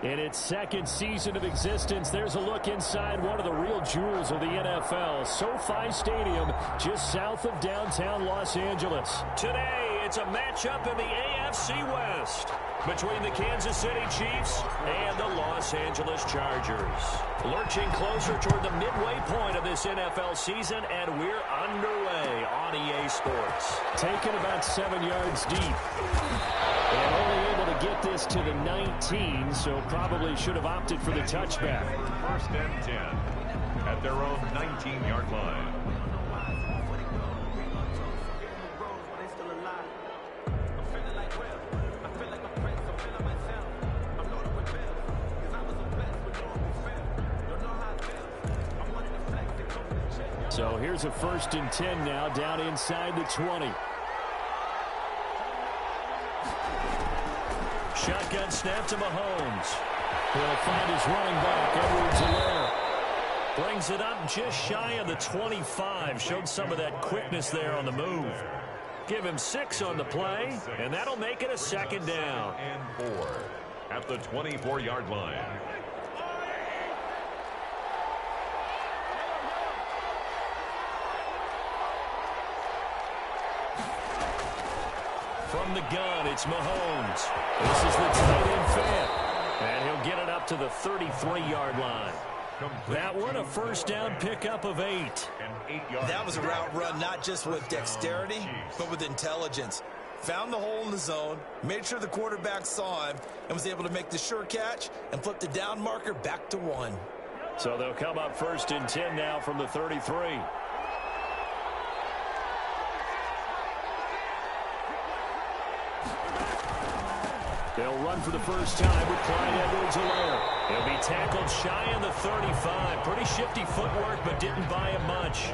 In its second season of existence, there's a look inside one of the real jewels of the NFL. SoFi Stadium, just south of downtown Los Angeles. Today, it's a matchup in the AFC West between the Kansas City Chiefs and the Los Angeles Chargers. Lurching closer toward the midway point of this NFL season, and we're underway on EA Sports. Taken about 7 yards deep. And only able to get this to the 19, so probably should have opted for the touchback. First and 10 at their own 19-yard line. So here's a 1st and 10 now, down inside the 20. Shotgun snap to Mahomes. He'll find his running back, Edwards-Helaire. Brings it up just shy of the 25. Showed some of that quickness there on the move. Give him 6 on the play, and that'll make it a 2nd down. And 4 at the 24-yard line. From the gun, it's Mahomes. This is the tight end fan. And he'll get it up to the 33-yard line. That one, a 1st down pickup of 8. That was a route run not just with dexterity, but with intelligence. Found the hole in the zone, made sure the quarterback saw him, and was able to make the sure catch and flip the down marker back to 1. So they'll come up 1st and 10 now from the 33. They'll run for the first time with Clyde Edwards-Helaire. He'll be tackled shy of the 35. Pretty shifty footwork, but didn't buy him much.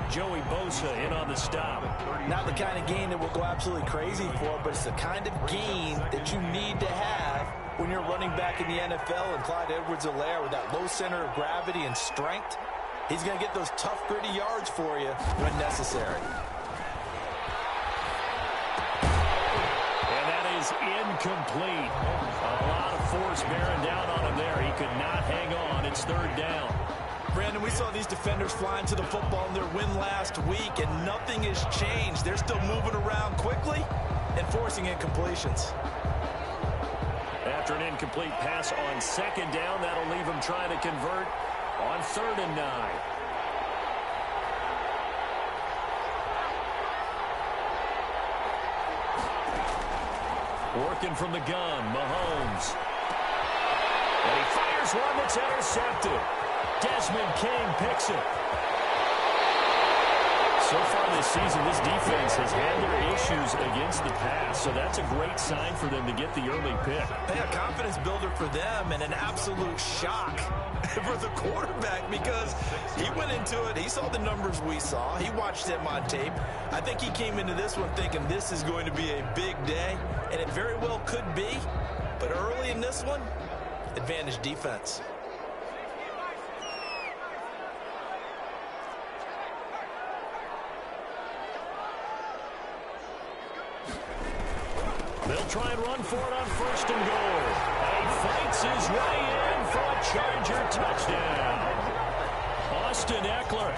Joey Bosa in on the stop. Not the kind of game that we'll go absolutely crazy for, but it's the kind of game that you need to have when you're running back in the NFL. And Clyde Edwards-Helaire, with that low center of gravity and strength, he's going to get those tough, gritty yards for you when necessary. Incomplete. A lot of force bearing down on him there. He could not hang on. It's 3rd down. Brandon, we saw these defenders flying to the football in their win last week, and nothing has changed. They're still moving around quickly and forcing incompletions. After an incomplete pass on 2nd down, that'll leave him trying to convert on 3rd and 9. Working from the gun, Mahomes. And he fires one that's intercepted. Desmond King picks it. So far this season, this defense has had their issues against the pass, so that's a great sign for them to get the early pick. A confidence builder for them and an absolute shock for the quarterback because he went into it. He saw the numbers we saw. He watched them on tape. I think he came into this one thinking this is going to be a big day, and it very well could be. But early in this one, advantage defense. They'll try and run for it on 1st and goal. And he fights his way in for a Charger touchdown. Austin Eckler,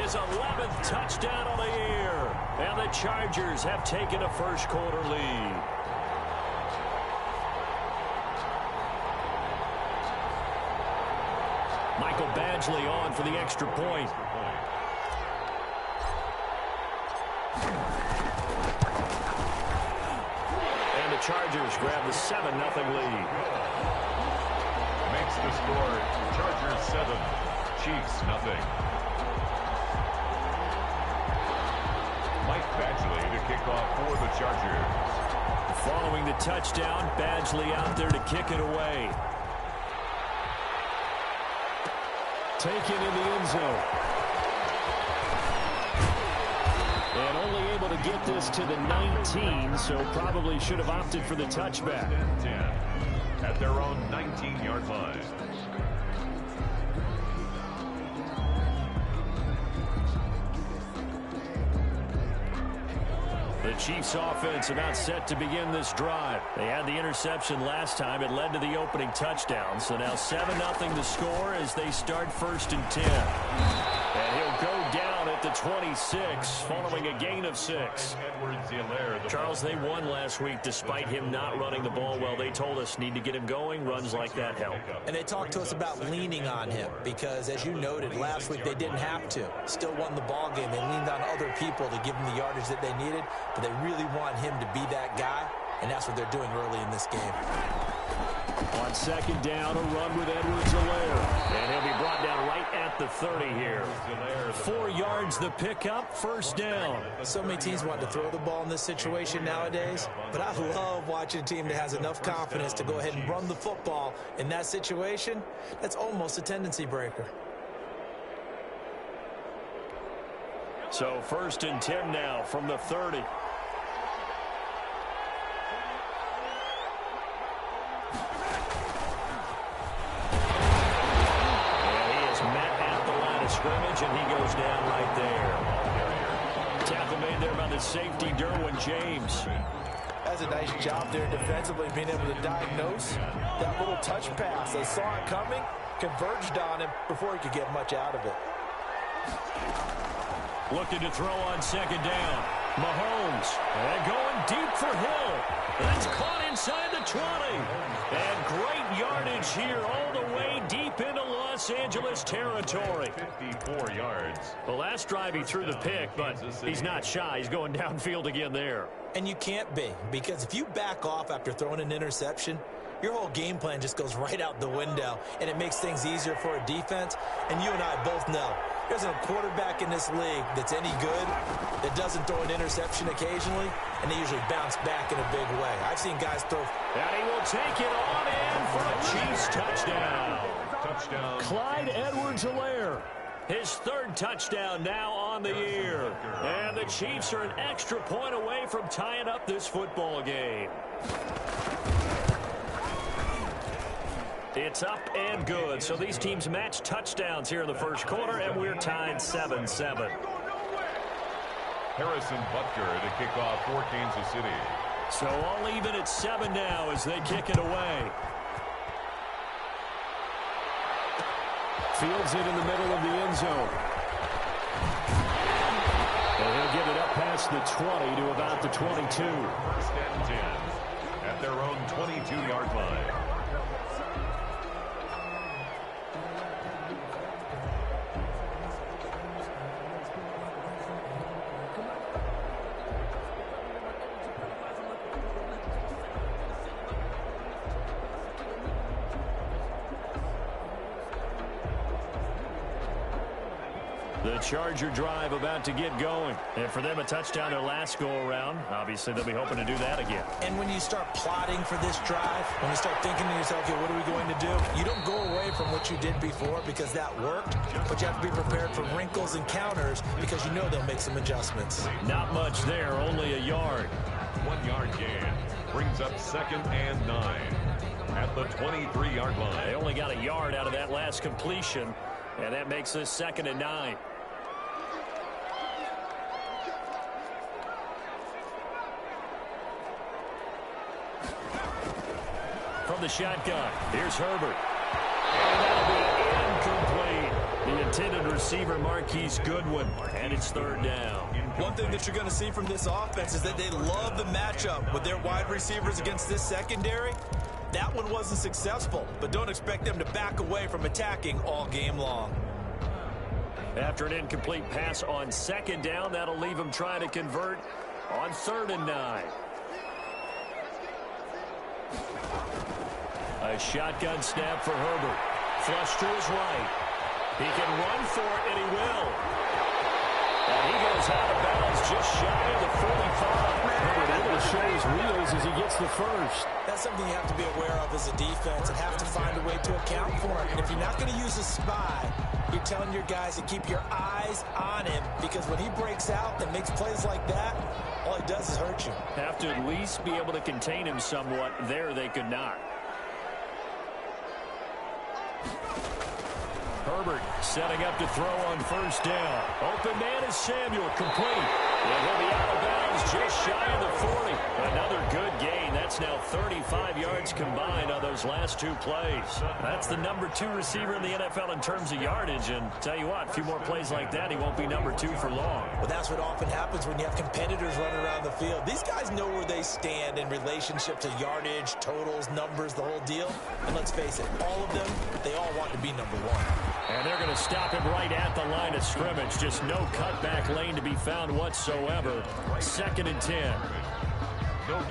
his 11th touchdown of the year. And the Chargers have taken a first-quarter lead. Michael Badgley on for the extra point. Chargers grab the 7-0 lead. Makes the score Chargers 7, Chiefs 0. Mike Badgley to kick off for the Chargers. Following the touchdown, Badgley out there to kick it away. Taken in the end zone. And only able to get this to the 19, so probably should have opted for the touchback. 10 at their own 19-yard line. The Chiefs offense about set to begin this drive. They had the interception last time. It led to the opening touchdown. So now 7-0 the score as they start 1st and 10. And he'll go down at the 26 following a gain of 6. Charles, they won last week despite him not running the ball well. They told us need to get him going. Runs like that help. And they talked to us about leaning on him because, as you noted, last week they didn't have to. Still won the ball game. They leaned on other people to give them the yardage that they needed, but they really want him to be that guy, and that's what they're doing early in this game. On 2nd down, a run with Edwards-Helaire. And he'll be brought down right at the 30 here. 4 yards the pickup, 1st down. So many teams want to throw the ball in this situation nowadays, but I love watching a team that has enough confidence to go ahead and run the football in that situation. That's almost a tendency breaker. So 1st and 10 now from the 30. Scrimmage, and he goes down right there. Tackle made there by the safety, Derwin James. That's a nice job there defensively, being able to diagnose that little touch pass. They saw it coming, converged on him before he could get much out of it. Looking to throw on 2nd down. Mahomes, and going deep for Hill. That's caught inside the 20. And great yardage here all the way deep into Los Angeles territory. 54 yards. The last drive he threw the pick, but he's not shy. He's going downfield again there. And you can't be, because if you back off after throwing an interception, your whole game plan just goes right out the window, and it makes things easier for a defense. And you and I both know there's a quarterback in this league that's any good that doesn't throw an interception occasionally, and they usually bounce back in a big way. I've seen guys throw. And he will take it on in for a Chiefs touchdown. Touchdown. Clyde Edwards-Helaire. His 3rd touchdown now on the year. And the Chiefs are an extra point away from tying up this football game. It's up and good. So these teams match touchdowns here in the 1st quarter, and we're tied 7-7. Harrison Butker to kick off for Kansas City. So all even at 7 now as they kick it away. Fields it in the middle of the end zone. And he'll get it up past the 20 to about the 22. 1st and 10 at their own 22-yard line. The Charger drive about to get going. And for them, a touchdown their last go-around. Obviously, they'll be hoping to do that again. And when you start plotting for this drive, when you start thinking to yourself, okay, what are we going to do? You don't go away from what you did before because that worked, but you have to be prepared for wrinkles and counters because you know they'll make some adjustments. Not much there, only a yard. 1-yard gain brings up 2nd and 9 at the 23-yard line. They only got a yard out of that last completion, and that makes this 2nd and 9. From the shotgun, here's Herbert. And that'll be incomplete. The intended receiver, Marquise Goodwin, and it's 3rd down. One thing that you're going to see from this offense is that they love the matchup with their wide receivers against this secondary. That one wasn't successful, but don't expect them to back away from attacking all game long. After an incomplete pass on 2nd down, that'll leave them trying to convert on 3rd and 9. A shotgun snap for Herbert. Flush to his right. He can run for it, and he will. And he goes out of bounds just shy of the 45. Herbert able to show his wheels as he gets the 1st. That's something you have to be aware of as a defense and have to find a way to account for it. And if you're not going to use a spy, you're telling your guys to keep your eyes on him, because when he breaks out and makes plays like that, all he does is hurt you. Have to at least be able to contain him somewhat. There they could not. Herbert Herbert setting up to throw on first down. Open man is Samuel, complete. And he'll be out of bounds just shy of the 40. Another good gain. That's now 35 yards combined on those last two plays. That's the number 2 receiver in the NFL in terms of yardage. And tell you what, a few more plays like that, he won't be number 2 for long. Well, that's what often happens when you have competitors running around the field. These guys know where they stand in relationship to yardage, totals, numbers, the whole deal. And let's face it, all of them, they all want to be number 1. And they're going to stop him right at the line of scrimmage. Just no cutback lane to be found whatsoever. 2nd and 10.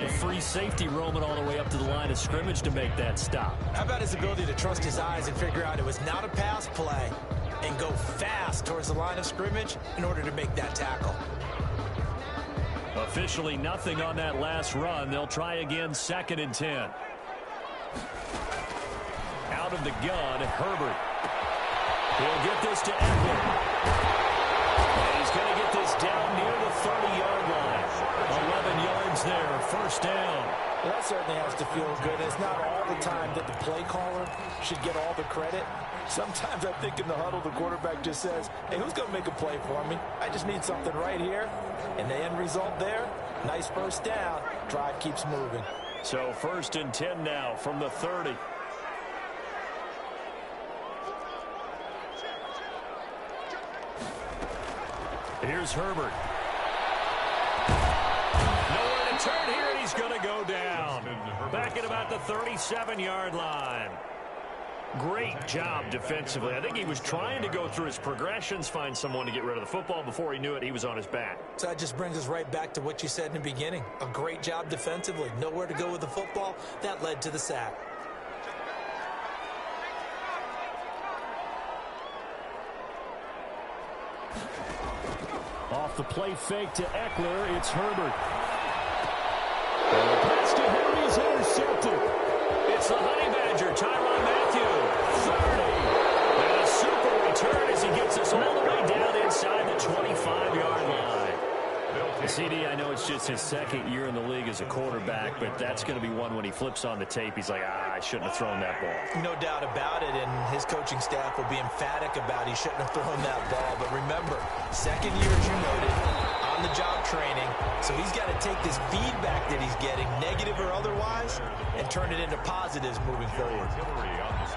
A free safety roaming all the way up to the line of scrimmage to make that stop. How about his ability to trust his eyes and figure out it was not a pass play and go fast towards the line of scrimmage in order to make that tackle? Officially nothing on that last run. They'll try again, 2nd and 10. Out of the gun, Herbert. He'll get this to Eckler. And he's going to get this down near the 30-yard line. 11 yards there, first down. Well, that certainly has to feel good. It's not all the time that the play caller should get all the credit. Sometimes I think in the huddle, the quarterback just says, hey, who's going to make a play for me? I just need something right here. And the end result there, nice first down. Drive keeps moving. So 1st and 10 now from the 30. Here's Herbert. Nowhere to turn here, and he's going to go down. Back at about the 37-yard line. Great job defensively. I think he was trying to go through his progressions, find someone to get rid of the football. Before he knew it, he was on his back. So that just brings us right back to what you said in the beginning. A great job defensively. Nowhere to go with the football. That led to the sack. Off the play fake to Eckler, it's Herbert. And the pass to Henry is intercepted. It's the Honey Badger, Tyrann Mathieu, 30. And a super return as he gets us all the way down inside the 25-yard line. CD, I know it's just his 2nd year in the league as a quarterback, but that's going to be one when he flips on the tape. He's like, I shouldn't have thrown that ball. No doubt about it, and his coaching staff will be emphatic about he shouldn't have thrown that ball. But remember, 2nd year, as you noted, on-the-job training, so he's got to take this feedback that he's getting, negative or otherwise, and turn it into positives moving forward.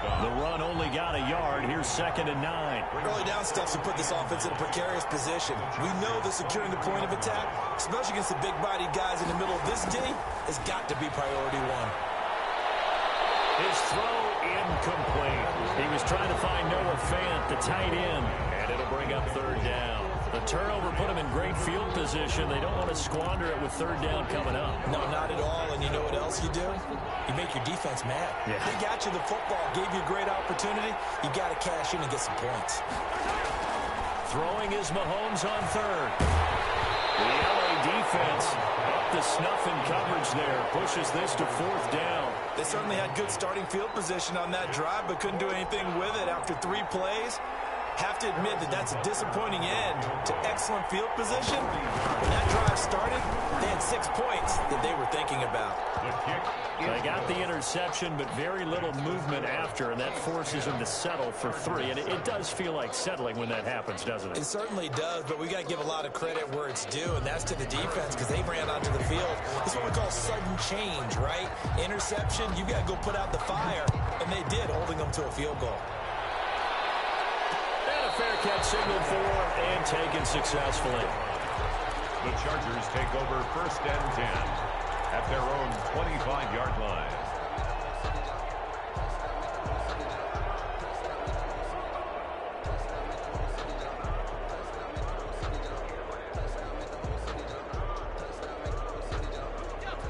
The run only got a yard. Here's 2nd and 9. Early down stuffs to put this offense in a precarious position. We know that securing the point of attack, especially against the big-bodied guys in the middle of this D, has got to be priority 1. His throw incomplete. He was trying to find Noah Fant, the tight end, and it'll bring up 3rd down. The turnover put him in great field position. They don't want to squander it with 3rd down coming up. No, not at all. And you know what else you do? You make your defense mad. Yeah. They got you the football, gave you a great opportunity. You got to cash in and get some points. Throwing is Mahomes on 3rd. The LA defense up to snuff in coverage there. Pushes this to 4th down. They certainly had good starting field position on that drive, but couldn't do anything with it after 3 plays. Have to admit that that's a disappointing end to excellent field position. When that drive started, they had 6 points that they were thinking about. They got the interception, but very little movement after, and that forces them to settle for 3. And it does feel like settling when that happens, doesn't it? It certainly does, but we got to give a lot of credit where it's due, and that's to the defense because they ran onto the field. This is what we call sudden change, right? Interception, you got to go put out the fire, and they did, holding them to a field goal. Fair catch signaled for and taken successfully. The Chargers take over 1st and 10 at their own 25-yard line.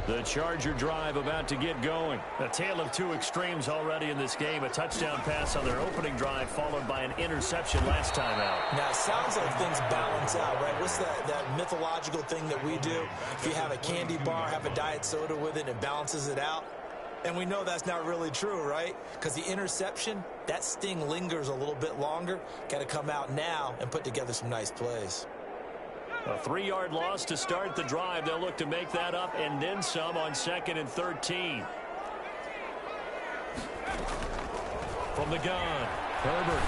The Charger drive about to get going. A tale of 2 extremes already in this game. A touchdown pass on their opening drive followed by an interception last time out. Now, it sounds like things balance out, right? What's that mythological thing that we do? If you have a candy bar, have a diet soda with it, and it balances it out. And we know that's not really true, right? Because the interception, that sting lingers a little bit longer. Got to come out now and put together some nice plays. A 3-yard loss to start the drive. They'll look to make that up and then some on 2nd and 13. From the gun, Herbert.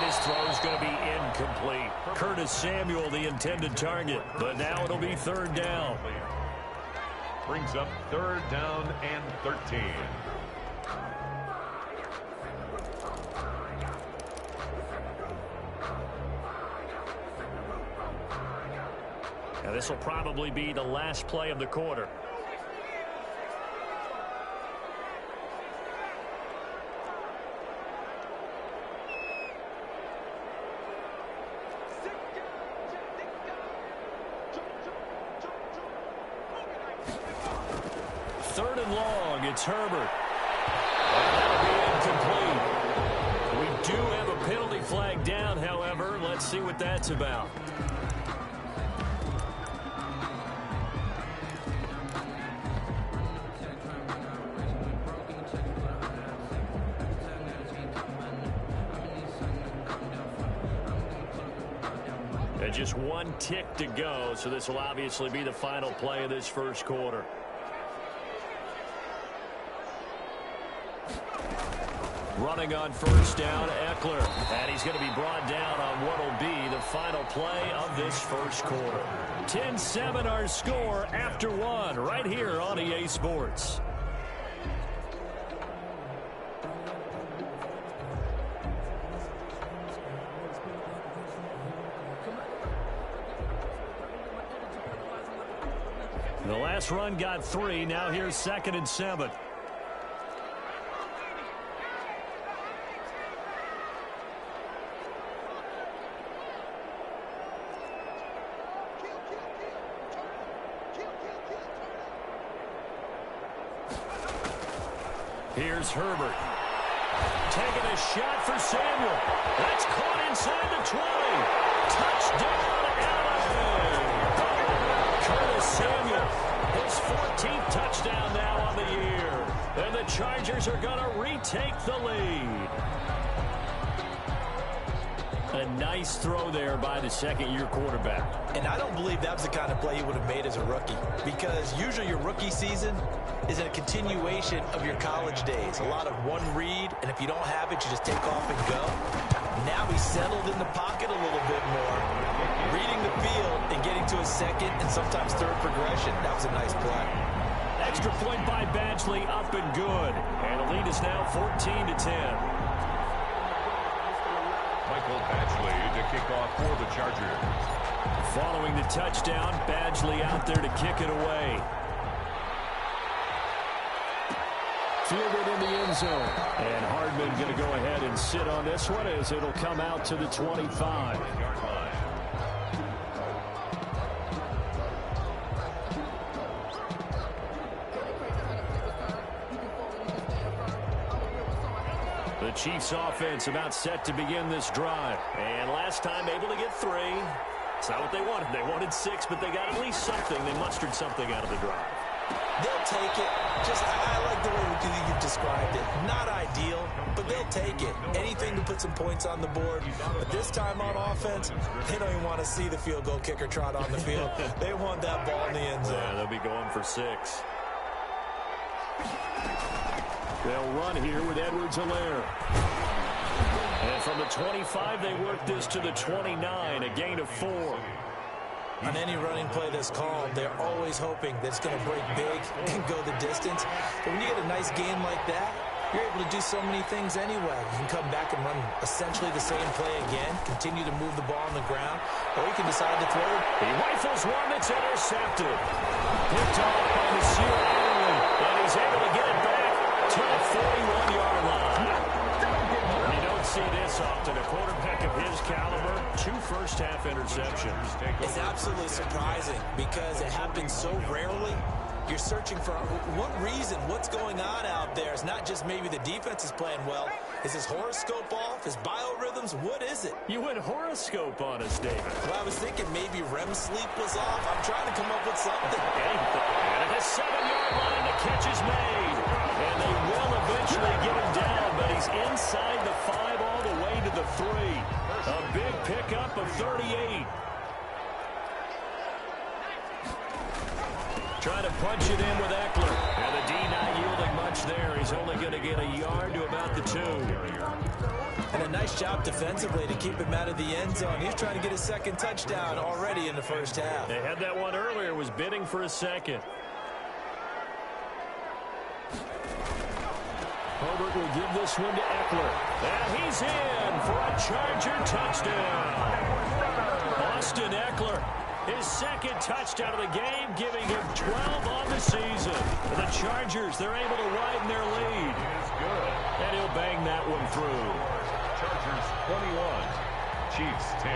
his throw is going to be incomplete. Curtis Samuel, the intended target, but now it'll be third down. Brings up third down and 13. Now this will probably be the last play of the quarter. Third and long, it's Herbert. That'll be incomplete. We do have a penalty flag down, however. Let's see what that's about. And just one tick to go, so this will obviously be the final play of this first quarter. Running on first down, Eckler. And he's going to be brought down on what will be the final play of this first quarter. 10-7 our score after one right here on EA Sports. The last run got 3. Now here's 2nd and 7. Here's Herbert. Taking a shot for Samuel. That's caught inside the 20. Touchdown, Alabama. Curtis Samuel, his 14th touchdown now on the year. And the Chargers are going to retake the lead. A nice throw there by the second-year quarterback. And I don't believe that was the kind of play he would have made as a rookie, because usually your rookie season is a continuation of your college days. A lot of one read, and if you don't have it, you just take off and go. Now he's settled in the pocket a little bit more, reading the field and getting to his second and sometimes third progression. That was a nice play. Extra point by Badgley, up and good. And the lead is now 14-10. Michael Badgley to kick off for the Chargers. Following the touchdown, Badgley out there to kick it away. Fielded in the end zone. And Hardman going to go ahead and sit on this one as it'll come out to the 25. The Chiefs offense about set to begin this drive. And last time able to get 3. It's not what they wanted. They wanted 6, but they got at least something. They mustered something out of the drive. They'll take it. I like the way you've described it. Not ideal, but they'll take it. Anything to put some points on the board. But this time on offense, they don't even want to see the field goal kicker trot on the field. They want that ball in the end zone. Yeah, they'll be going for 6. They'll run here with Edwards-Helaire. And from the 25, they work this to the 29, a gain of 4. On any running play that's called, they're always hoping that it's going to break big and go the distance. But when you get a nice game like that, you're able to do so many things anyway. You can come back and run essentially the same play again, continue to move the ball on the ground, or you can decide to throw it. He rifles one that's intercepted. Picked off by Nasir Adderley, and he's able to get it back to the 41-yard line. You don't see this often. A quarterback of his caliber, 2 first-half interceptions. It's absolutely surprising because it happens so rarely. You're searching for what reason, what's going on out there. It's not just maybe the defense is playing well. Is his horoscope off? His biorhythms? What is it? You went horoscope on us, David. Well, I was thinking maybe REM sleep was off. I'm trying to come up with something. And at the 7-yard line, the catch is made. And they will eventually get him down, but he's inside the 5 all the way to the 3. A big pickup of 38. Trying to punch it in with Eckler. And the D not yielding much catch there. He's only going to get a yard to about the 2. And a nice job defensively to keep him out of the end zone. He's trying to get his second touchdown already in the first half. They had that one earlier, was bidding for a second. Herbert will give this one to Eckler. And he's in for a Charger touchdown. Austin Eckler, his second touchdown of the game, giving him 12 on the season. For the Chargers, they're able to widen their lead. And he'll bang that one through. Chargers 21, Chiefs 10.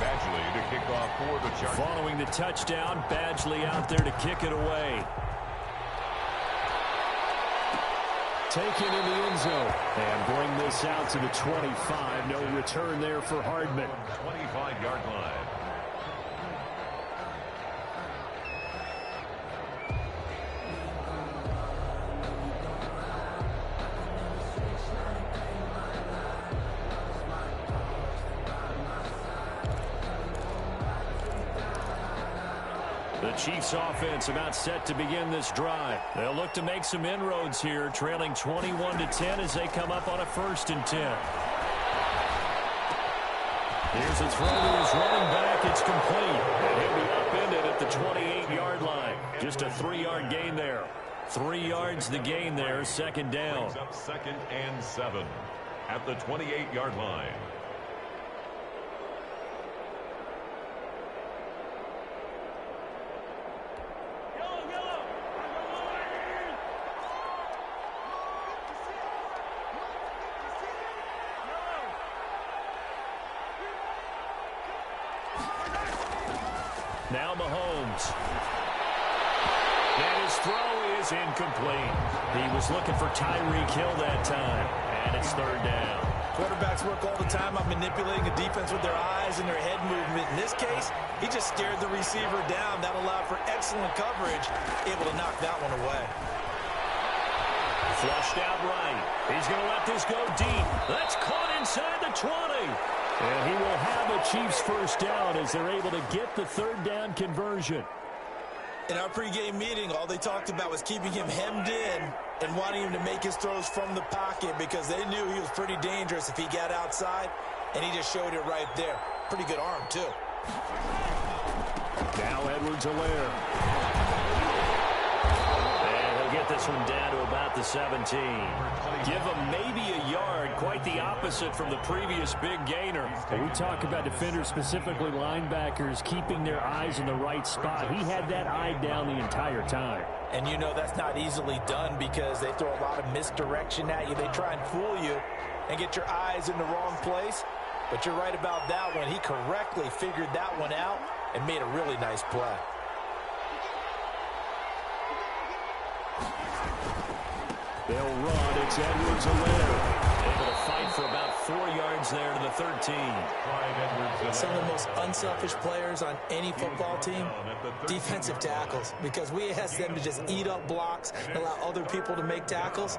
Badgley to kick off for the Chargers. Following the touchdown, Badgley out there to kick it away. Taken in the end zone. And bring this out to the 25. No return there for Hardman. 25-yard line. The Chiefs offense about set to begin this drive. They'll look to make some inroads here, trailing 21-10 as they come up on a 1st and 10. Here's a throw to his running back. It's complete. And he'll be upended at the 28-yard line. Just a 3-yard gain there. 3 yards the gain there, 2nd down. Brings up 2nd and 7 at the 28-yard line. Now Mahomes. And his throw is incomplete. He was looking for Tyreek Hill that time. And it's 3rd down. Quarterbacks work all the time on manipulating the defense with their eyes and their head movement. In this case, he just stared the receiver down. That allowed for excellent coverage, able to knock that one away. Flushed out right. He's going to let this go deep. That's caught inside the 20. And he will have a Chiefs 1st down as they're able to get the 3rd down conversion. In our pregame meeting, all they talked about was keeping him hemmed in and wanting him to make his throws from the pocket because they knew he was pretty dangerous if he got outside, and he just showed it right there. Pretty good arm, too. Now Edwards-Helaire. And he'll get this one down to about the 17. Give him maybe a yard, quite the opposite from the previous big gainer. We talk about defenders, specifically linebackers, keeping their eyes in the right spot. He had that eye down the entire time. And you know that's not easily done because they throw a lot of misdirection at you. They try and fool you and get your eyes in the wrong place. But you're right about that one. He correctly figured that one out and made a really nice play. They'll run. It's Edwards-Helaire. Able to fight for about 4 yards there to the 13. Some of the most unselfish players on any football team, defensive tackles, because we ask them to just eat up blocks and allow other people to make tackles.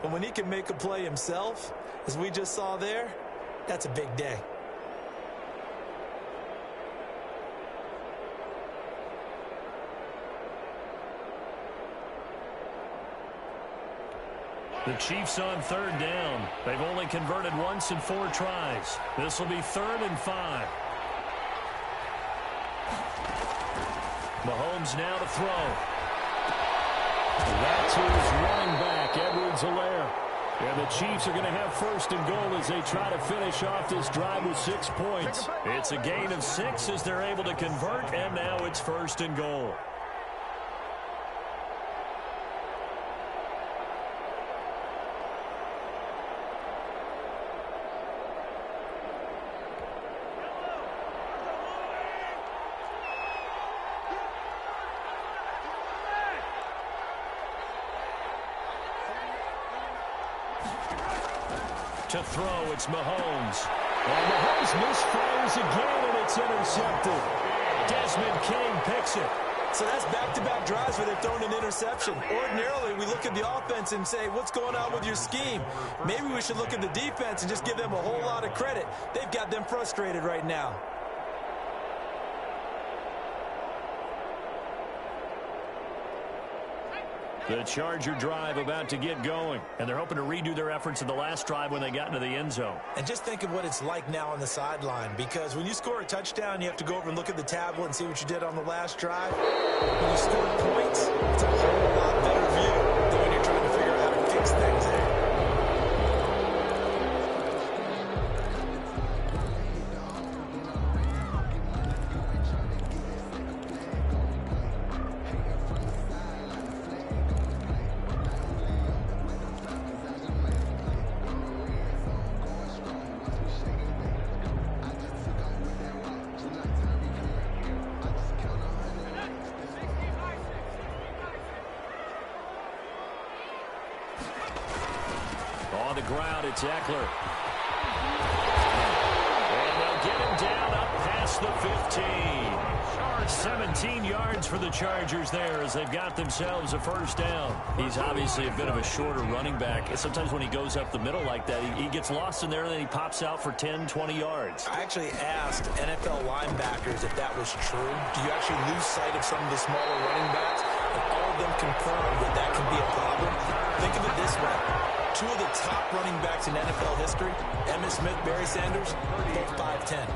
But when he can make a play himself, as we just saw there, that's a big day. The Chiefs on 3rd down. They've only converted once in 4 tries. This will be 3rd and 5. Mahomes now to throw. That's his running back, Edwards-Helaire. And the Chiefs are going to have 1st and goal as they try to finish off this drive with 6 points. It's a gain of 6 as they're able to convert, and now it's 1st and goal. To throw, it's Mahomes. And Mahomes misfires again, and it's intercepted. Desmond King picks it. So that's back-to-back drives where they've thrown an interception. Ordinarily, we look at the offense and say, what's going on with your scheme? Maybe we should look at the defense and just give them a whole lot of credit. They've got them frustrated right now. The Charger drive about to get going, and they're hoping to redo their efforts in the last drive when they got into the end zone. And just think of what it's like now on the sideline, because when you score a touchdown, you have to go over and look at the tablet and see what you did on the last drive. When you score points, it's a whole lot better view than when you're trying to figure out how to fix things there. On the ground, it's Eckler. And they'll get him down up past the 15. 17 yards for the Chargers there as they've got themselves a first down. He's obviously a bit of a shorter running back. Sometimes when he goes up the middle like that, he gets lost in there and then he pops out for 10, 20 yards. I actually asked NFL linebackers if that was true. Do you actually lose sight of some of the smaller running backs? And all of them confirmed that that can be a problem. Think of it this way. Two of the top running backs in NFL history, Emmitt Smith, Barry Sanders, both 5'10".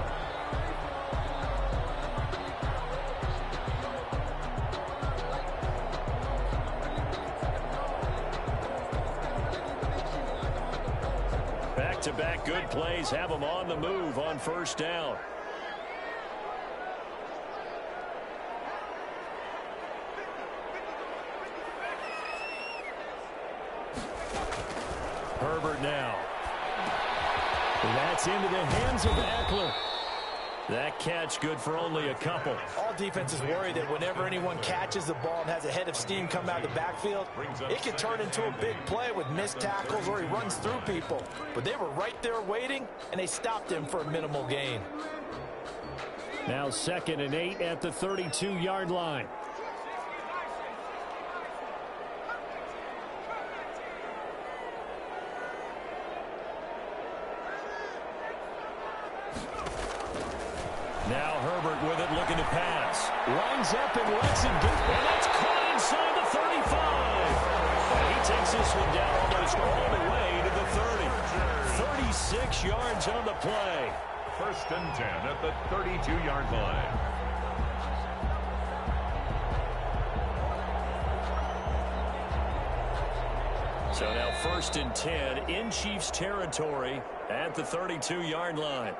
Back-to-back good plays have them on the move on first down. Herbert now. That's into the hands of Eckler. That catch good for only a couple. All defenses worry that whenever anyone catches the ball and has a head of steam come out of the backfield, it can turn into a big play with missed tackles or he runs through people. But they were right there waiting, and they stopped him for a minimal gain. Now 2nd and 8 at the 32-yard line. Now Herbert with it, looking to pass. Lines up and lets it go. And that's caught inside the 35. And he takes this one down almost all the way to the 30. 36 yards on the play. 1st and 10 at the 32-yard line. So now 1st and 10 in Chiefs territory at the 32-yard line.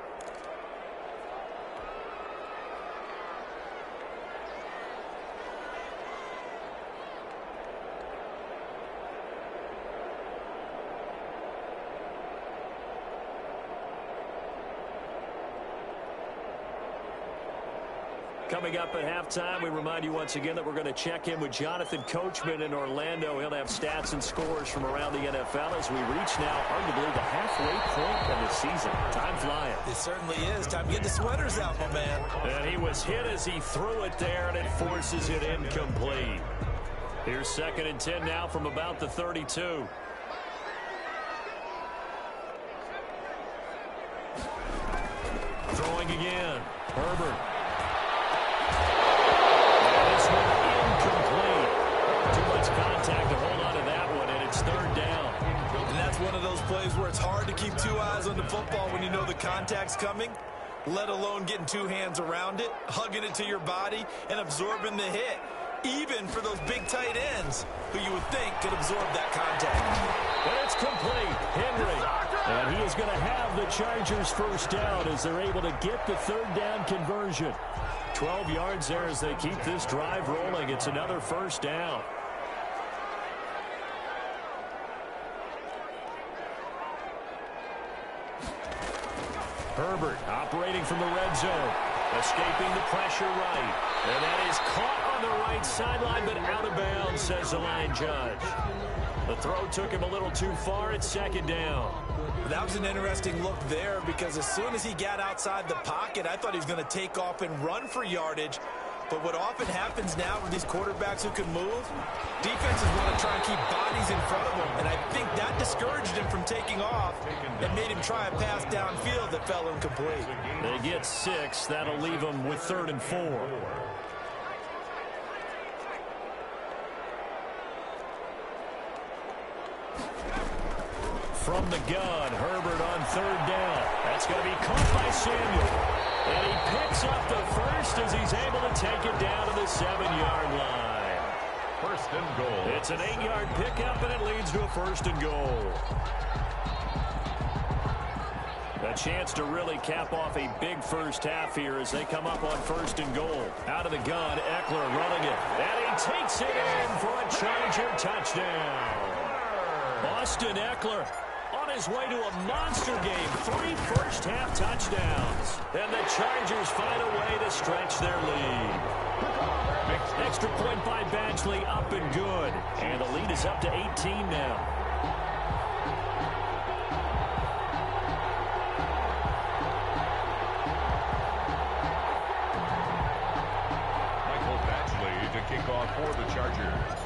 Coming up at halftime, we remind you once again that we're going to check in with Jonathan Coachman in Orlando. He'll have stats and scores from around the NFL as we reach now arguably the halfway point of the season. Time flying. It certainly is. Time to get the sweaters out, my man. And he was hit as he threw it there, and it forces it incomplete. Here's 2nd and 10 now from about the 32. Throwing again. Herbert. Contact, a whole lot of that one, and it's 3rd down. And that's one of those plays where it's hard to keep two eyes on the football when you know the contact's coming, let alone getting two hands around it, hugging it to your body, and absorbing the hit, even for those big tight ends who you would think could absorb that contact. And it's complete. Henry. And he is going to have the Chargers first down as they're able to get the 3rd down conversion. 12 yards there as they keep this drive rolling. It's another first down. Herbert operating from the red zone. Escaping the pressure right. And that is caught on the right sideline, but out of bounds, says the line judge. The throw took him a little too far. It's 2nd down. That was an interesting look there because as soon as he got outside the pocket, I thought he was going to take off and run for yardage. But what often happens now with these quarterbacks who can move, defenses want to try and keep bodies in front of them. And I think that discouraged him from taking off and made him try a pass downfield that fell incomplete. They get 6. That'll leave them with 3rd and 4. From the gun, Herbert on 3rd down. That's going to be caught by Samuel. And he picks up the first as he's able to take it down to the 7-yard line. 1st and goal. It's an 8-yard pickup, and it leads to a 1st and goal. A chance to really cap off a big first half here as they come up on 1st and goal. Out of the gun, Eckler running it. And he takes it in for a Charger touchdown. Austin Eckler on his way to a monster game. 3 first-half touchdowns. And the Chargers find a way to stretch their lead. Extra point by Badgley, up and good. And the lead is up to 18 now. Michael Badgley to kick off for the Chargers.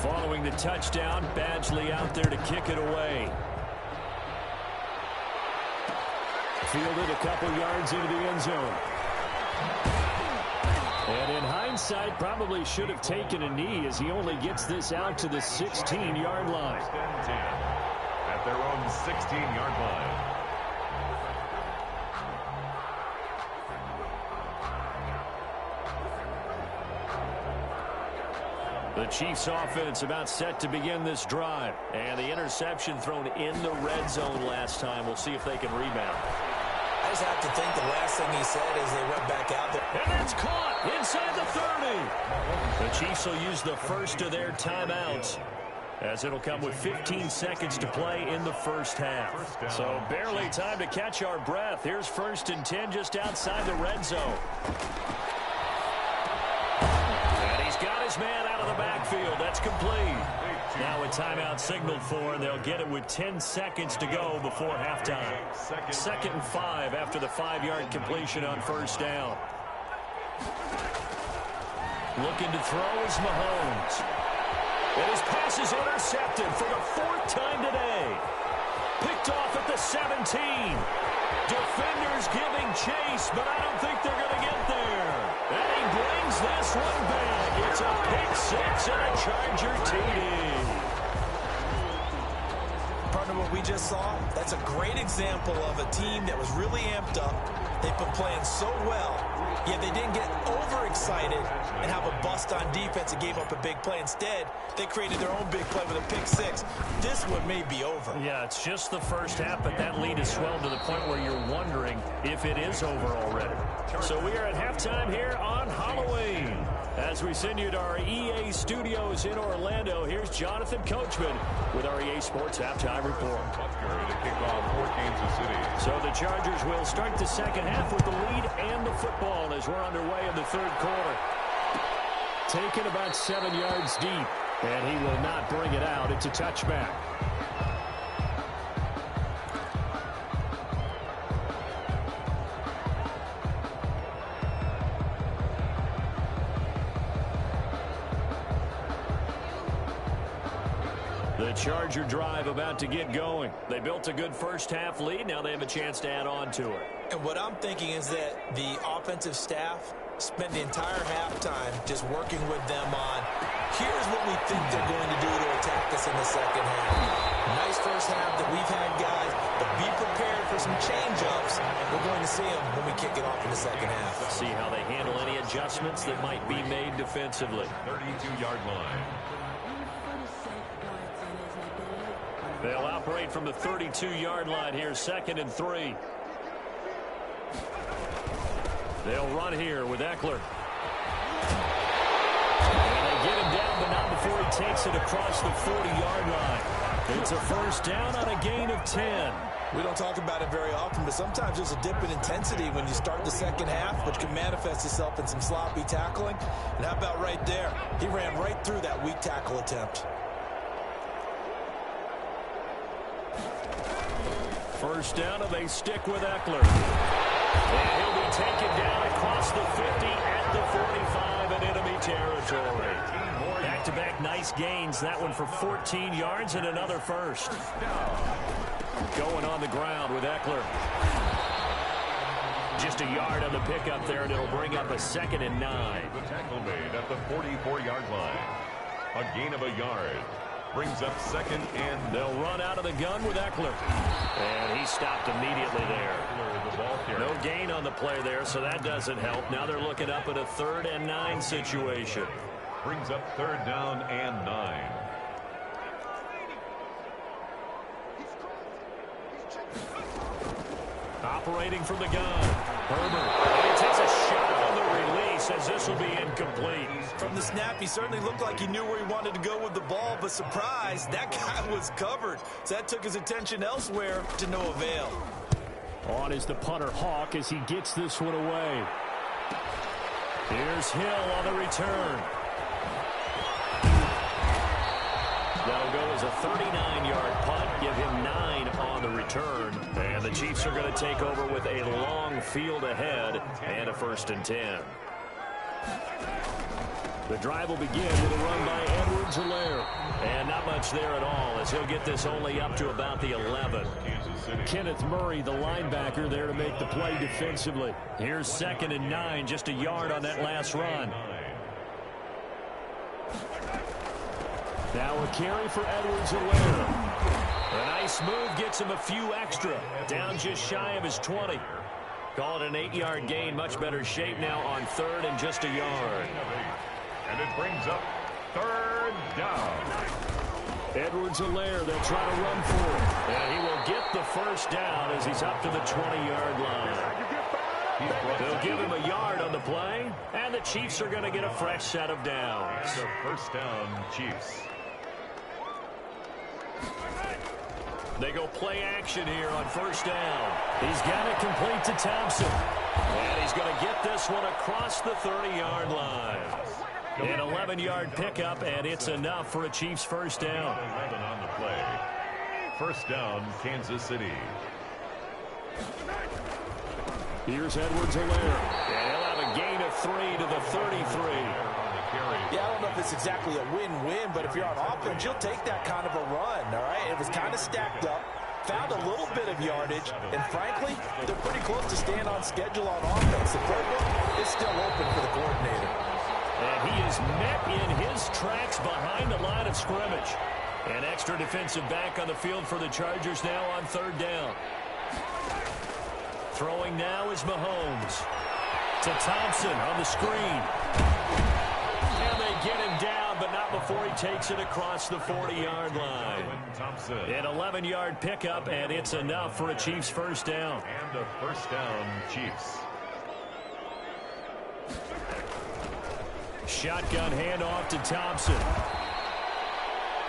Following the touchdown, Badgley out there to kick it away. Fielded a couple yards into the end zone. And in hindsight, probably should have taken a knee as he only gets this out to the 16-yard line. 1st and 10 at their own 16-yard line. The Chiefs offense about set to begin this drive. And the interception thrown in the red zone last time. We'll see if they can rebound. I just have to think the last thing he said is they went back out there. And it's caught inside the 30. The Chiefs will use the first of their timeouts, as it'll come with 15 seconds to play in the first half. So barely time to catch our breath. Here's 1st and 10 just outside the red zone. And he's got his man out of the backfield. That's complete. Now a timeout signaled for, and they'll get it with 10 seconds to go before halftime. 2nd and 5 after the 5-yard completion on 1st down. Looking to throw is Mahomes. And his pass is intercepted for the 4th time today. Picked off at the 17. Defenders giving chase, but I don't think they're going to get there. And he brings this one back. It's a pick 6 and a Charger TD. Partner, what we just saw, that's a great example of a team that was really amped up. They've been playing so well, yet they didn't get overexcited and have a bust on defense and gave up a big play. Instead, they created their own big play with a pick 6. This one may be over. Yeah, it's just the first half, but that lead has swelled to the point where you're wondering if it is over already. So we are at halftime here on Halloween. As we send you to our EA studios in Orlando, here's Jonathan Coachman with our EA Sports Halftime Report. Butker to kick off for Kansas City. So the Chargers will start the second half with the lead and the football as we're underway in the 3rd quarter. Taken about 7 yards deep, and he will not bring it out. It's a touchback. The Charger drive about to get going. They built a good first half lead. Now they have a chance to add on to it. And what I'm thinking is that the offensive staff spent the entire halftime just working with them on, here's what we think they're going to do to attack us in the second half. Nice first half that we've had, guys, but be prepared for some change-ups. We're going to see them when we kick it off in the second half. See how they handle any adjustments that might be made defensively. 32-yard line. They'll operate from the 32-yard line here, 2nd and 3. They'll run here with Eckler. And they get him down, but not before he takes it across the 40-yard line. It's a first down on a gain of 10. We don't talk about it very often, but sometimes there's a dip in intensity when you start the second half, which can manifest itself in some sloppy tackling. And how about right there? He ran right through that weak tackle attempt. First down, and they stick with Eckler. And he'll be taken down across across the 50 at the 45 in enemy territory. Back-to-back nice gains. That one for 14 yards and another first. Going on the ground with Eckler. Just a yard on the pickup there, and it'll bring up a 2nd and 9. The tackle made at the 44-yard line. A gain of a yard. Brings up 2nd and... They'll run out of the gun with Eckler. And he stopped immediately there. No gain on the play there, so that doesn't help. Now they're looking up at a 3rd and 9 situation. Brings up 3rd down and 9. Operating from the gun. Herbert. And he takes a shot on the release as this will be incomplete. From the snap, he certainly looked like he knew where he wanted to go with the ball, but surprise, that guy was covered. So that took his attention elsewhere to no avail. On is the punter Hawk as he gets this one away. Here's Hill on the return. That'll go as a 39-yard punt. Give him 9 on the return. And the Chiefs are going to take over with a long field ahead and a 1st and 10. The drive will begin with a run by Edwards-Helaire. And not much there at all as he'll get this only up to about the 11. Kenneth Murray, the linebacker, there to make the play defensively. Here's 2nd and 9, just a yard on that last run. Now a carry for Edwards-Helaire. A nice move gets him a few extra. Down just shy of his 20. Call it an 8-yard gain. Much better shape now on 3rd and just a yard. And it brings up 3rd down. Edwards-Helaire, they'll try to run for it. And he will get the 1st down as he's up to the 20-yard line. They'll give him a yard on the play, and the Chiefs are going to get a fresh set of downs. The 1st down, Chiefs. They go play action here on 1st down. He's got it complete to Thompson. And he's going to get this one across the 30-yard line. An 11-yard pickup, and it's enough for a Chiefs 1st down. 11 on the play. 1st down, Kansas City. Here's Edwards-Helaire. And he'll have a gain of 3 to the 33. Yeah, I don't know if it's exactly a win-win, but if you're on offense, you'll take that kind of a run, all right? It was kind of stacked up, found a little bit of yardage, and frankly, they're pretty close to staying on schedule on offense. The playbook is still open for the coordinator. And he is met in his tracks behind the line of scrimmage. An extra defensive back on the field for the Chargers now on 3rd down. Throwing now is Mahomes. To Thompson on the screen. And they get him down, but not before he takes it across the 40-yard line. An 11-yard pickup, and it's enough for a Chiefs 1st down. And a 1st down, Chiefs. Shotgun handoff to Thompson.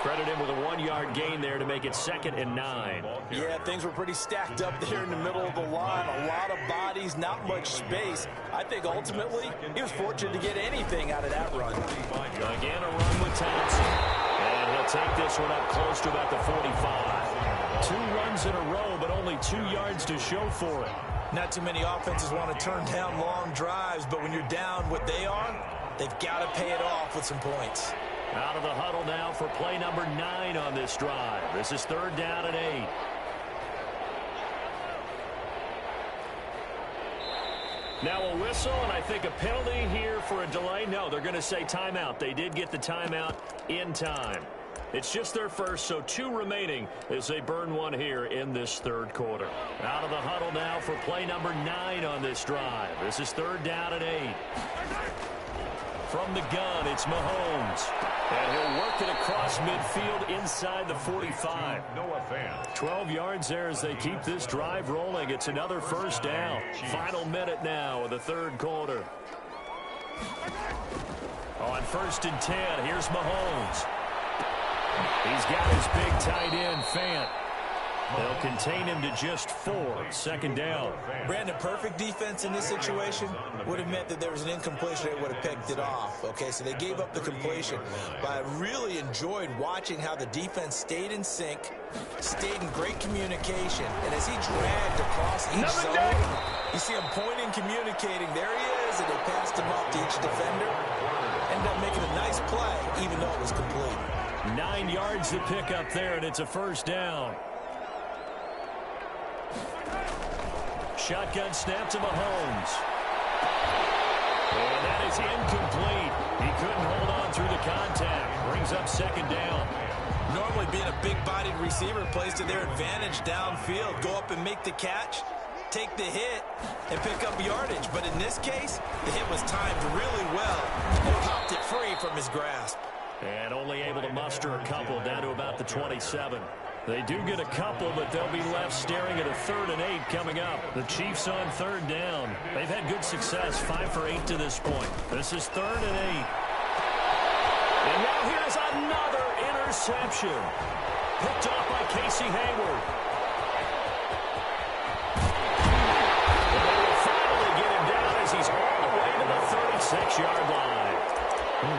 Credit him with a 1-yard gain there to make it 2nd and 9. Yeah, things were pretty stacked up there in the middle of the line. A lot of bodies, not much space. I think ultimately he was fortunate to get anything out of that run. Again, a run with Thompson. And he'll take this one up close to about the 45. 2 runs in a row, but only 2 yards to show for it. Not too many offenses want to turn down long drives, but when you're down what they are, they've got to pay it off with some points. Out of the huddle now for play number 9 on this drive. This is 3rd down and 8. Now a whistle, and I think a penalty here for a delay. No, they're going to say timeout. They did get the timeout in time. It's just their first, so 2 remaining as they burn one here in this 3rd quarter. Out of the huddle now for play number 9 on this drive. This is 3rd down and 8. From the gun, it's Mahomes. And he'll work it across midfield inside the 45. Noah Fant. 12 yards there as they keep this drive rolling. It's another 1st down. Final minute now of the 3rd quarter. On 1st and 10, here's Mahomes. He's got his big tight end, Fant. They'll contain him to just 4. 2nd down. Brandon, perfect defense in this situation would have meant that there was an incompletion. They would have picked it off. Okay, so they gave up the completion. But I really enjoyed watching how the defense stayed in sync, stayed in great communication. And as he dragged across each zone, you see him pointing, communicating. There he is. that they passed him off to each defender. Ended up making a nice play, even though it was complete. 9 yards to pick up there, and it's a first down. Shotgun snap to Mahomes. And that is incomplete. He couldn't hold on through the contact. Brings up second down. Normally being a big-bodied receiver plays to their advantage downfield. Go up and make the catch, take the hit, and pick up yardage. But in this case, the hit was timed really well and popped it free from his grasp. And only able to muster a couple down to about the 27. They do get a couple, but they'll be left staring at a 3rd and 8 coming up. The Chiefs on 3rd down. They've had good success, 5 for 8 to this point. This is 3rd and 8. And now here's another interception. Picked off by Casey Hayward. And they will finally get him down as he's all the way to the 36-yard line.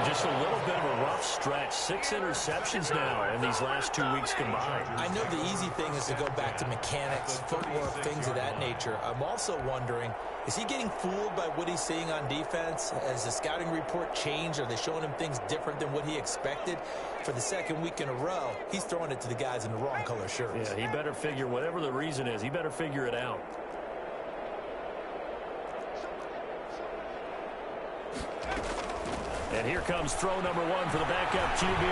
Just a little bit of a rough stretch. 6 interceptions now in these last 2 weeks combined. I know the easy thing is to go back to mechanics, footwork, things of that nature. I'm also wondering, is he getting fooled by what he's seeing on defense? Has the scouting report changed? Are they showing him things different than what he expected? For the second week in a row, he's throwing it to the guys in the wrong color shirts. Yeah, he better figure, whatever the reason is, he better figure it out. And here comes throw number 1 for the backup QB.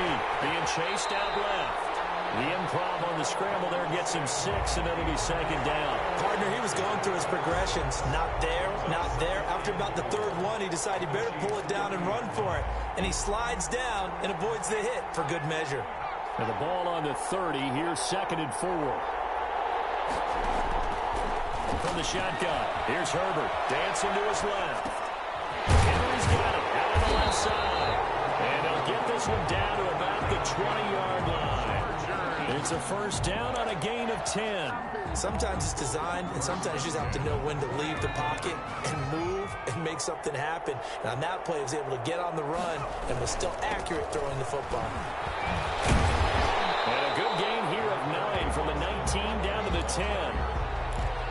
Being chased out left. The improv on the scramble there gets him 6, and it'll be second down. Partner, he was going through his progressions. Not there, not there. After about the 3rd one, he decided he better pull it down and run for it. And he slides down and avoids the hit for good measure. And the ball on the 30. Here's 2nd and 4. From the shotgun, here's Herbert. Dancing to his left. Henry's got it out on the left side. And he'll get this one down to about the 20-yard line. It's a first down on a gain of 10. Sometimes it's designed, and sometimes you just have to know when to leave the pocket and move and make something happen. And on that play, he was able to get on the run and was still accurate throwing the football. And a good gain here of 9 from the 19 down to the 10.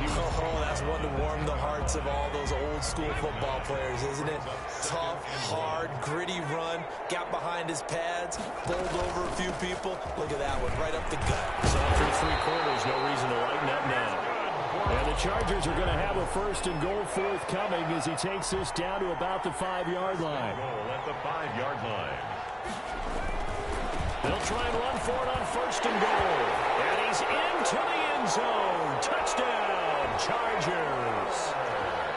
Oh, that's one to warm the hearts of all those old-school football players, isn't it? Tough, hard, gritty run, got behind his pads, bowled over a few people. Look at that one, right up the gut. So through 3 quarters, no reason to lighten up now. And the Chargers are going to have a 1st and goal forthcoming as he takes this down to about the 5-yard line. Goal at the 5-yard line. They'll try and run for it on 1st and goal. And he's into the end zone. Touchdown, Chargers.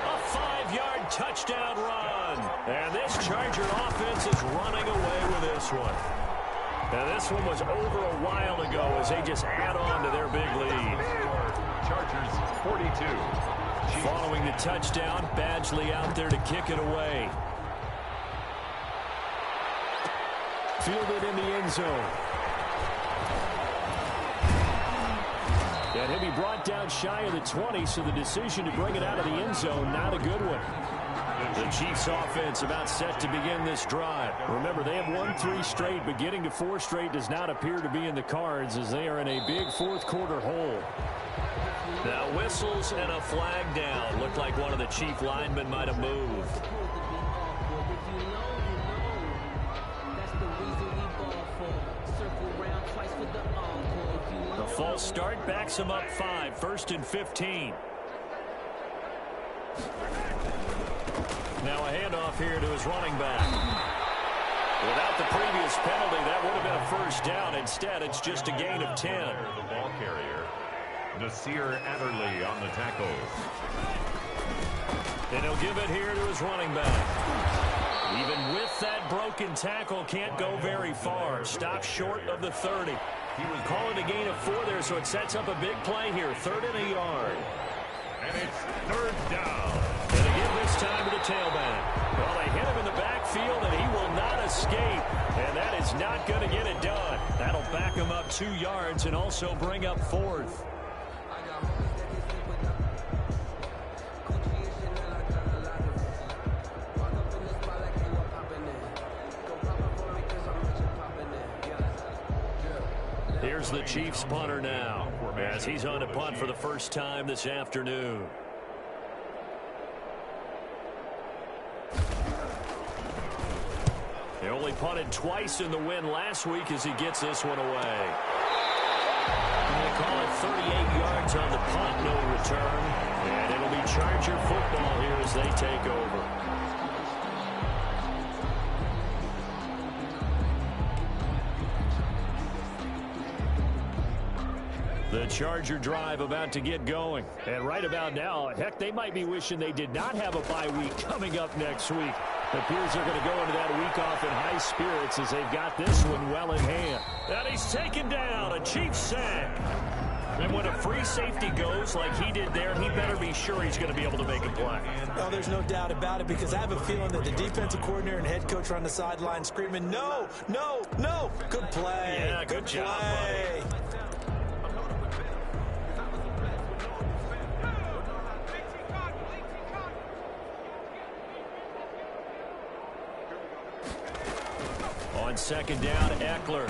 A 5-yard touchdown run. And this Charger offense is running away with this one. Now this one was over a while ago as they just add on to their big lead. Chargers 42. Following the touchdown, Badgley out there to kick it away. Fielded in the end zone. And he'll be brought down shy of the 20, so the decision to bring it out of the end zone, not a good one. The Chiefs offense about set to begin this drive. Remember, they have won 3 straight, but getting to 4 straight does not appear to be in the cards as they are in a big 4th quarter hole. Now whistles and a flag down. Looked like one of the Chief linemen might have moved. The false start backs him up 5. 1st and 15. Now a handoff here to his running back. Without the previous penalty, that would have been a 1st down. Instead, it's just a gain of 10. The ball carrier, Nasir Adderley on the tackle. And he'll give it here to his running back. Even with that broken tackle, can't go very far. Stops short of the 30. He was calling a gain of 4 there, so it sets up a big play here. 3rd and a yard. And it's 3rd down. And again this time to the tailback. Well, they hit him in the backfield, and he will not escape. And that is not going to get it done. That'll back him up 2 yards and also bring up 4th. Here's the Chiefs punter now, as he's on to punt for the first time this afternoon. Well, he punted twice in the win last week as he gets this one away. They call it 38 yards on the punt, no return. And it'll be Charger football here as they take over. The Charger drive about to get going. And right about now, heck, they might be wishing they did not have a bye week coming up next week. It appears they're going to go into that week off in high spirits as they've got this one well in hand. And he's taken down, a Chiefs sack. And when a free safety goes like he did there, he better be sure he's going to be able to make a play. No, there's no doubt about it, because I have a feeling that the defensive coordinator and head coach are on the sideline screaming, no, no, no. Good play. Yeah, good job, buddy. On second down, Eckler.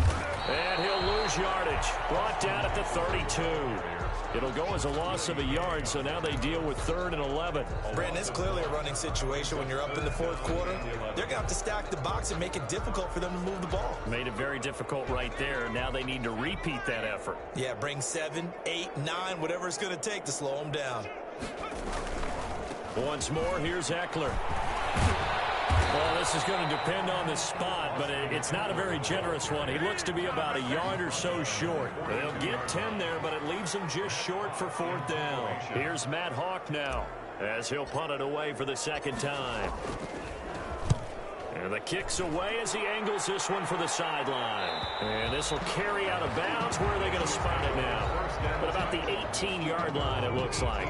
And he'll lose yardage. Brought down at the 32. It'll go as a loss of a yard, so now they deal with 3rd and 11. Brandon, it's clearly a running situation when you're up in the 4th quarter. They're going to have to stack the box and make it difficult for them to move the ball. Made it very difficult right there. Now they need to repeat that effort. Yeah, bring 7, 8, 9, whatever it's going to take to slow them down. Once more, here's Eckler. Well, this is going to depend on the spot, but it's not a very generous one. He looks to be about a yard or so short. They'll get 10 there, but it leaves him just short for 4th down. Here's Matt Hawk now as he'll punt it away for the 2nd time. And the kick's away as he angles this one for the sideline. And this will carry out of bounds. Where are they going to spot it now? But about the 18-yard line, it looks like.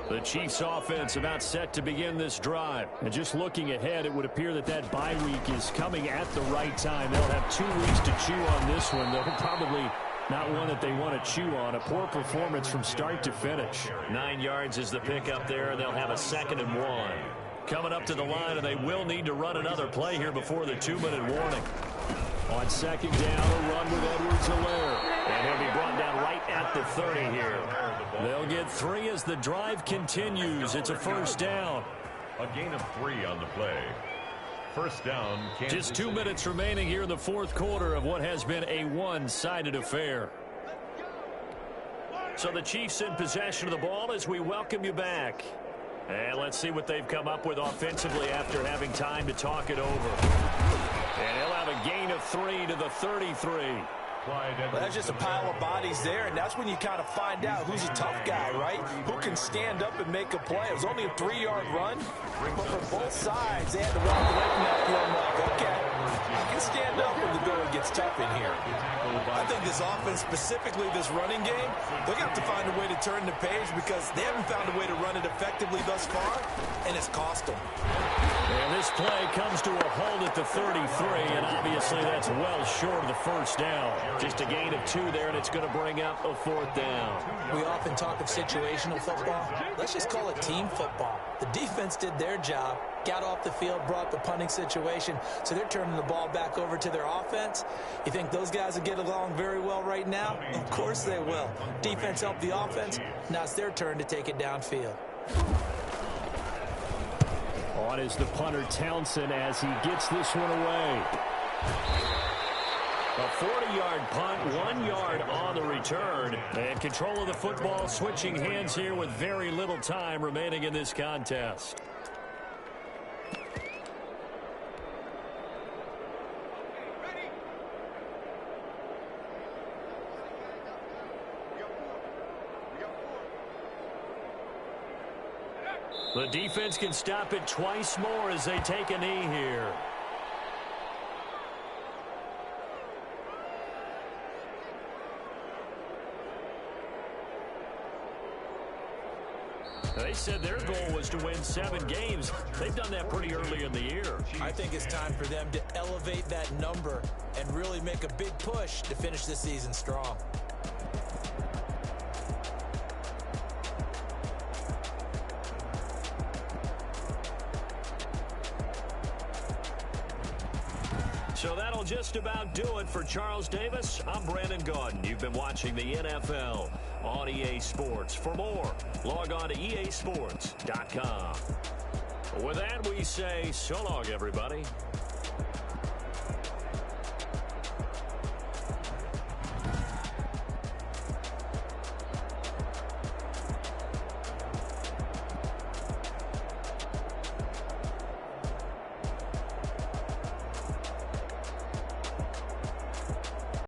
The Chiefs offense about set to begin this drive. And just looking ahead, it would appear that that bye week is coming at the right time. They'll have 2 weeks to chew on this one. They'll probably not one that they want to chew on. A poor performance from start to finish. 9 yards is the pickup there, and they'll have a 2nd and 1. Coming up to the line, and they will need to run another play here before the 2-minute warning. On 2nd down, a run with Edwards-Helaire. And he'll be brought down right at the 30 here. They'll get 3 as the drive continues. It's a 1st down. A gain of 3 on the play. 1st down, Kansas Just 2 City. minutes remaining here in the 4th quarter of what has been a one-sided affair. So the Chiefs in possession of the ball as we welcome you back. And let's see what they've come up with offensively after having time to talk it over. And he'll have a gain of 3 to the 33. Well, that's just a pile of bodies there, and that's when you kind of find out who's a tough guy, right? Who can stand up and make a play. It was only a 3-yard run, but for both sides, they had to walk away from that field like, okay, I can stand up when the going gets tough in here. I think this offense, specifically this running game, they're going to have to find a way to turn the page because they haven't found a way to run it effectively thus far, and it's cost them. And this play comes to a halt at the 33, and obviously that's well short of the 1st down. Just a gain of 2 there, and it's going to bring up a 4th down. We often talk of situational football. Let's just call it team football. The defense did their job, got off the field, brought the punting situation, so they're turning the ball back over to their offense. You think those guys will get along very well right now? Of course they will. Defense helped the offense. Now it's their turn to take it downfield. On is the punter Townsend as he gets this one away. A 40-yard punt, 1 yard on the return. And control of the football switching hands here with very little time remaining in this contest. The defense can stop it twice more as they take a knee here. They said their goal was to win 7 games. They've done that pretty early in the year. I think it's time for them to elevate that number and really make a big push to finish this season strong. So that'll just about do it for Charles Davis. I'm Brandon Gaudin. You've been watching the NFL on EA Sports. For more, log on to easports.com. With that, we say so long, everybody.